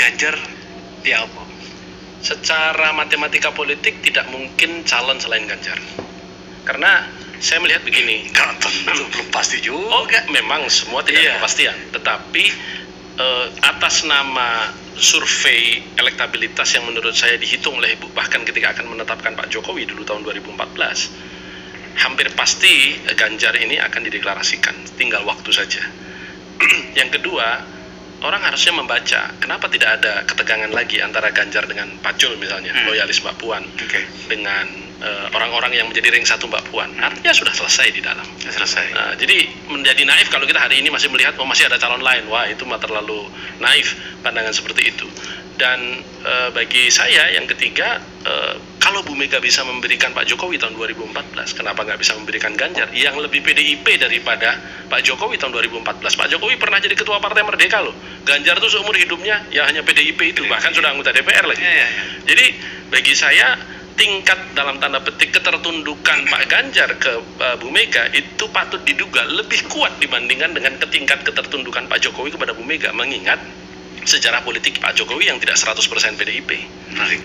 Ganjar ya apa? Secara matematika politik tidak mungkin calon selain Ganjar. Karena saya melihat begini. Belum pasti juga. Oh, memang semua tidak ada kepastian. Tetapi atas nama survei elektabilitas yang menurut saya dihitung oleh Ibu bahkan ketika akan menetapkan Pak Jokowi dulu tahun 2014, hampir pasti Ganjar ini akan dideklarasikan. Tinggal waktu saja. Yang kedua, orang harusnya membaca kenapa tidak ada ketegangan lagi antara Ganjar dengan Pak Jul misalnya, loyalis Mbak Puan, dengan orang-orang yang menjadi ring satu Mbak Puan. Artinya sudah selesai di dalam. Selesai. Jadi menjadi naif kalau kita hari ini masih melihat masih ada calon lain. Wah, itu mah terlalu naif pandangan seperti itu. Dan bagi saya yang ketiga, kalau Bu Mega bisa memberikan Pak Jokowi tahun 2014, kenapa nggak bisa memberikan Ganjar yang lebih PDIP daripada Pak Jokowi tahun 2014? Pak Jokowi pernah jadi ketua Partai Merdeka loh. Ganjar tuh seumur hidupnya ya hanya PDIP itu, bahkan sudah anggota DPR lagi. Jadi bagi saya tingkat dalam tanda petik ketertundukan Pak Ganjar ke Bu Mega itu patut diduga lebih kuat dibandingkan dengan tingkat ketertundukan Pak Jokowi kepada Bu Mega, mengingat sejarah politik Pak Jokowi yang tidak 100% PDIP.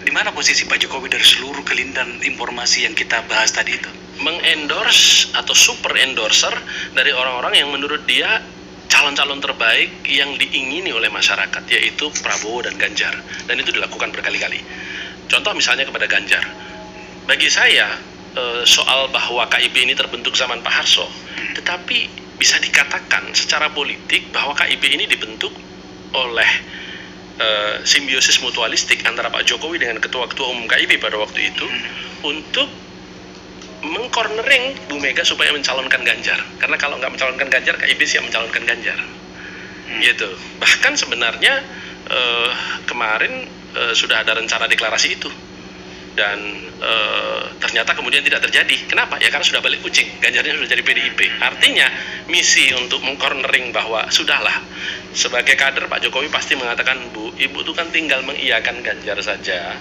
Di mana posisi Pak Jokowi dari seluruh kelindan informasi yang kita bahas tadi itu? Mengendorse atau super endorser dari orang-orang yang menurut dia calon-calon terbaik yang diingini oleh masyarakat, yaitu Prabowo dan Ganjar. Dan itu dilakukan berkali-kali. Contoh misalnya kepada Ganjar. Bagi saya, soal bahwa KIP ini terbentuk zaman Pak Harso, tetapi bisa dikatakan secara politik bahwa KIP ini dibentuk oleh simbiosis mutualistik antara Pak Jokowi dengan ketua-ketua umum KIP pada waktu itu untuk mengcornering Bu Mega supaya mencalonkan Ganjar. Karena kalau nggak mencalonkan Ganjar, KIP siap mencalonkan Ganjar. Gitu. Bahkan sebenarnya kemarin sudah ada rencana deklarasi itu. Dan ternyata kemudian tidak terjadi. Kenapa? Ya karena sudah balik kucing. Ganjarnya sudah jadi PDIP. Artinya misi untuk mengcornering bahwa sudahlah, sebagai kader Pak Jokowi pasti mengatakan, Bu, Ibu itu kan tinggal mengiyakan Ganjar saja,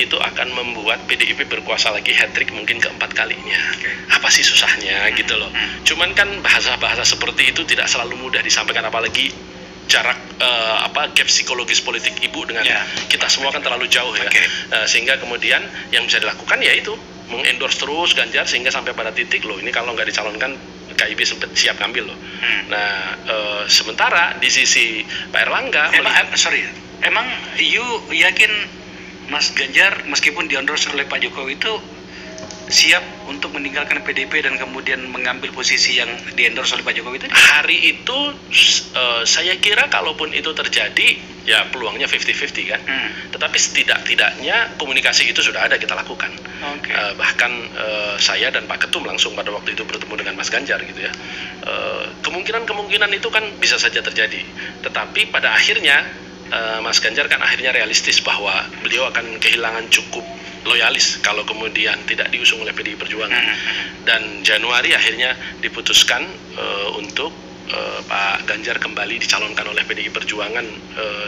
itu akan membuat PDIP berkuasa lagi hat-trick mungkin keempat kalinya. Apa sih susahnya gitu loh. Cuman kan bahasa-bahasa seperti itu tidak selalu mudah disampaikan, apalagi jarak gap psikologis politik Ibu dengan kita semua kan terlalu jauh ya. Sehingga kemudian yang bisa dilakukan yaitu mengendorse terus Ganjar sehingga sampai pada titik loh, ini kalau nggak dicalonkan KIP siap ngambil loh. Nah, sementara di sisi Pak Erlangga emang you yakin Mas Ganjar meskipun diendorse oleh Pak Jokowi itu siap untuk meninggalkan PDIP dan kemudian mengambil posisi yang diendorse oleh Pak Jokowi itu? Hari itu saya kira kalaupun itu terjadi ya peluangnya 50-50 kan. Tetapi setidak-tidaknya komunikasi itu sudah ada kita lakukan. Bahkan saya dan Pak Ketum langsung pada waktu itu bertemu dengan Mas Ganjar gitu ya. Kemungkinan-kemungkinan itu kan bisa saja terjadi. Tetapi pada akhirnya Mas Ganjar kan akhirnya realistis bahwa beliau akan kehilangan cukup loyalis kalau kemudian tidak diusung oleh PDI Perjuangan. Dan Januari akhirnya diputuskan untuk Pak Ganjar kembali dicalonkan oleh PDI Perjuangan,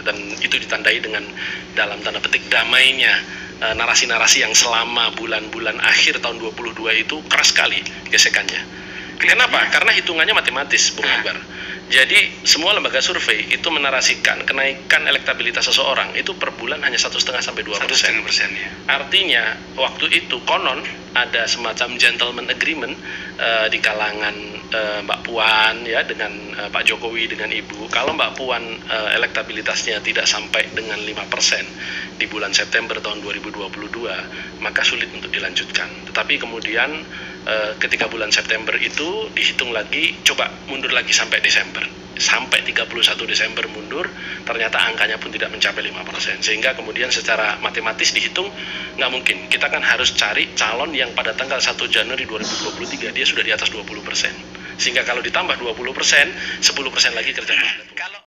dan itu ditandai dengan dalam tanda petik damainya narasi-narasi yang selama bulan-bulan akhir tahun 22 itu keras sekali gesekannya. Kenapa? Karena hitungannya matematis, Bung Akbar. Jadi semua lembaga survei itu menarasikan kenaikan elektabilitas seseorang itu per bulan hanya 1,5 sampai 2%. Ya. Artinya waktu itu konon ada semacam gentleman agreement di kalangan Mbak Puan ya dengan Pak Jokowi dengan Ibu. Kalau Mbak Puan elektabilitasnya tidak sampai dengan 5% di bulan September tahun 2022, maka sulit untuk dilanjutkan. Tetapi kemudian ketika bulan September itu dihitung lagi, coba mundur lagi sampai Desember. Sampai 31 Desember mundur, ternyata angkanya pun tidak mencapai 5%. Sehingga kemudian secara matematis dihitung, nggak mungkin. Kita kan harus cari calon yang pada tanggal 1 Januari 2023 dia sudah di atas 20%. Sehingga kalau ditambah 20%, 10% lagi kerja.